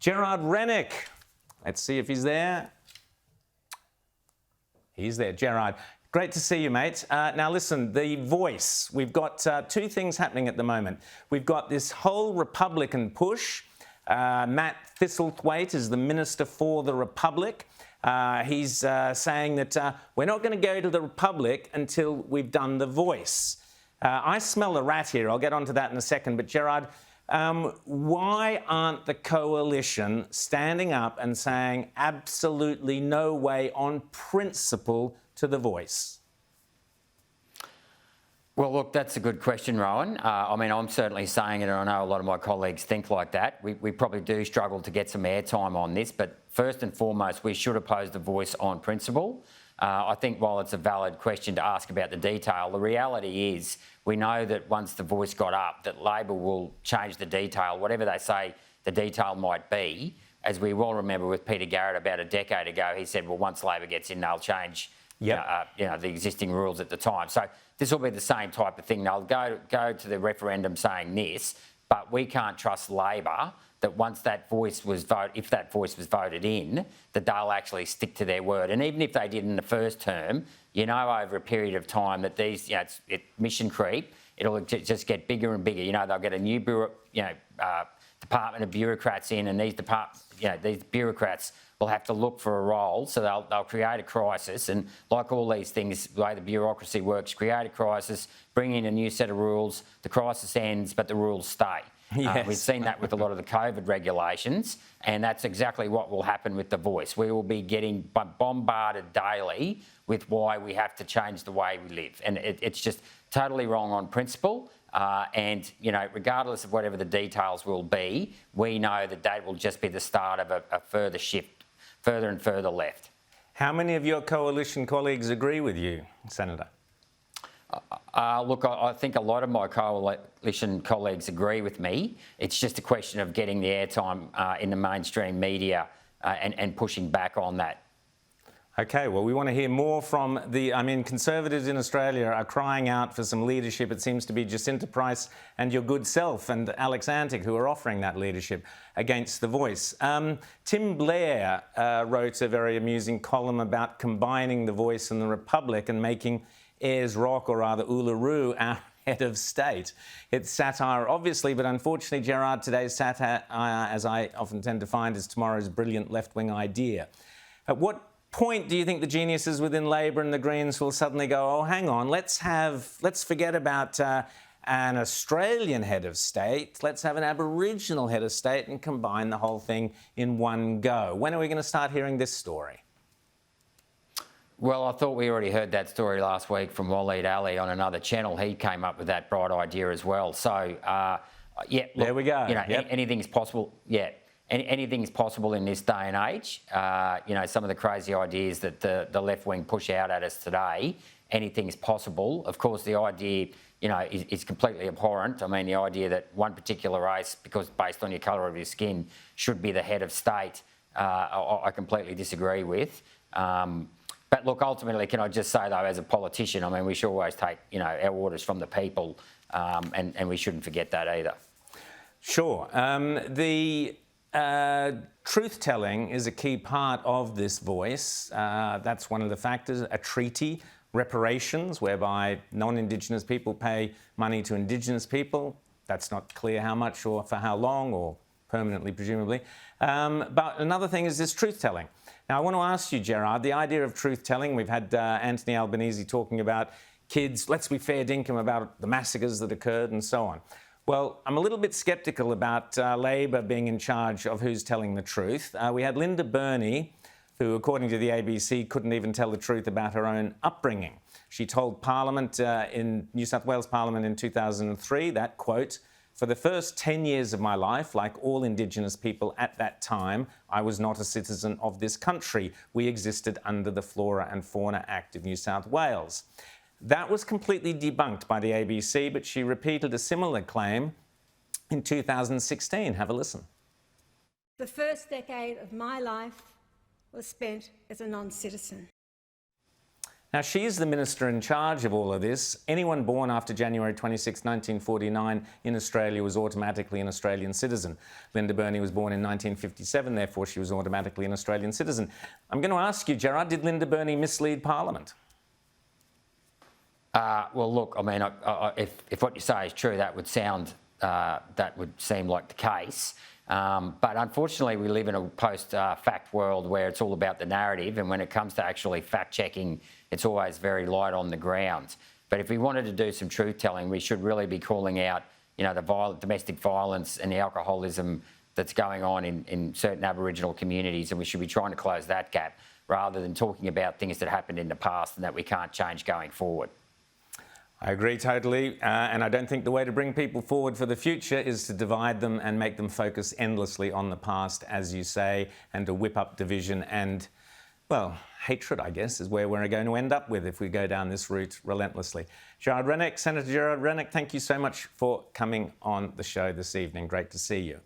Gerard Rennick. Let's see if he's there. He's there, Gerard. Great to see you, mate. Now listen, The Voice. We've got two things happening at the moment. We've got this whole Republican push. Matt Thistlethwaite is the Minister for the Republic. He's saying that we're not going to go to the Republic until we've done The Voice. I smell a rat here. I'll get onto that in a second. But Gerard, why aren't the coalition standing up and saying absolutely no way on principle to The Voice? Well, look, that's a good question, Rowan. I mean, I'm certainly saying it, and I know a lot of my colleagues think like that. We probably do struggle to get some airtime on this, but first and foremost, we should oppose The Voice on principle. I think while it's a valid question to ask about the detail, the reality is we know that once The Voice got up, that Labor will change the detail, whatever they say the detail might be. As we well remember with Peter Garrett about a decade ago, he said, well, once Labor gets in, they'll change the existing rules at the time. So this will be the same type of thing. They'll go to the referendum saying this, but we can't trust Labor that once that voice was if that voice was voted in, that they'll actually stick to their word. And even if they did in the first term, you know, over a period of time that these, you know, it's mission creep, it'll just get bigger and bigger. You know, they'll get a new department of bureaucrats in, and these bureaucrats will have to look for a role, so they'll create a crisis. And like all these things, the way the bureaucracy works, create a crisis, bring in a new set of rules, the crisis ends, but the rules stay. Yes. We've seen that with a lot of the COVID regulations, and that's exactly what will happen with The Voice. We will be getting bombarded daily with why we have to change the way we live, and it's just totally wrong on principle. And, you know, regardless of whatever the details will be, we know that that will just be the start of a further shift, further and further left. How many of your coalition colleagues agree with you, Senator? Look, I think a lot of my coalition colleagues agree with me. It's just a question of getting the airtime in the mainstream media and pushing back on that. OK, well, we want to hear more from Conservatives in Australia are crying out for some leadership. It seems to be Jacinta Price and your good self and Alex Antic who are offering that leadership against The Voice. Tim Blair wrote a very amusing column about combining The Voice and the Republic and making Ayers Rock, or rather Uluru, our head of state. It's satire, obviously, but unfortunately, Gerard, today's satire, as I often tend to find, is tomorrow's brilliant left-wing idea. At what point do you think the geniuses within Labor and the Greens will suddenly go, oh, hang on, let's forget about an Australian head of state, let's have an Aboriginal head of state and combine the whole thing in one go? When are we going to start hearing this story? Well, I thought we already heard that story last week from Waleed Ali on another channel. He came up with that bright idea as well. So, yeah, look, there we go. You know, anything's possible. Yeah, anything's possible in this day and age. You know, some of the crazy ideas that the left wing push out at us today, anything's possible. Of course, the idea, you know, is completely abhorrent. I mean, the idea that one particular race, because based on your colour of your skin, should be the head of state, I completely disagree with. But look, ultimately, can I just say, though, as a politician, I mean, we should always take, you know, our orders from the people, and we shouldn't forget that either. Sure. The truth-telling is a key part of this voice. That's one of the factors. A treaty, reparations, whereby non-Indigenous people pay money to Indigenous people. That's not clear how much or for how long, or permanently, presumably. But another thing is this truth-telling. Now, I want to ask you, Gerard, the idea of truth-telling, we've had Anthony Albanese talking about kids, let's be fair dinkum about the massacres that occurred and so on. Well, I'm a little bit sceptical about Labor being in charge of who's telling the truth. We had Linda Burney, who, according to the ABC, couldn't even tell the truth about her own upbringing. She told Parliament, in New South Wales Parliament in 2003, that, quote, "For the first 10 years of my life, like all Indigenous people at that time, I was not a citizen of this country. We existed under the Flora and Fauna Act of New South Wales." That was completely debunked by the ABC, but she repeated a similar claim in 2016. Have a listen. The first decade of my life was spent as a non-citizen. Now, she's the minister in charge of all of this. Anyone born after January 26, 1949 in Australia was automatically an Australian citizen. Linda Burney was born in 1957, therefore she was automatically an Australian citizen. I'm going to ask you, Gerard, did Linda Burney mislead Parliament? Well, look, I mean, if what you say is true, that would seem like the case. But unfortunately, we live in a post-fact world where it's all about the narrative, and when it comes to actually fact-checking, it's always very light on the ground. But if we wanted to do some truth-telling, we should really be calling out, you know, the domestic violence and the alcoholism that's going on in certain Aboriginal communities, and we should be trying to close that gap rather than talking about things that happened in the past and that we can't change going forward. I agree totally, and I don't think the way to bring people forward for the future is to divide them and make them focus endlessly on the past, as you say, and to whip up division and, well, hatred, I guess, is where we're going to end up with if we go down this route relentlessly. Gerard Rennick, Senator Gerard Rennick, thank you so much for coming on the show this evening. Great to see you.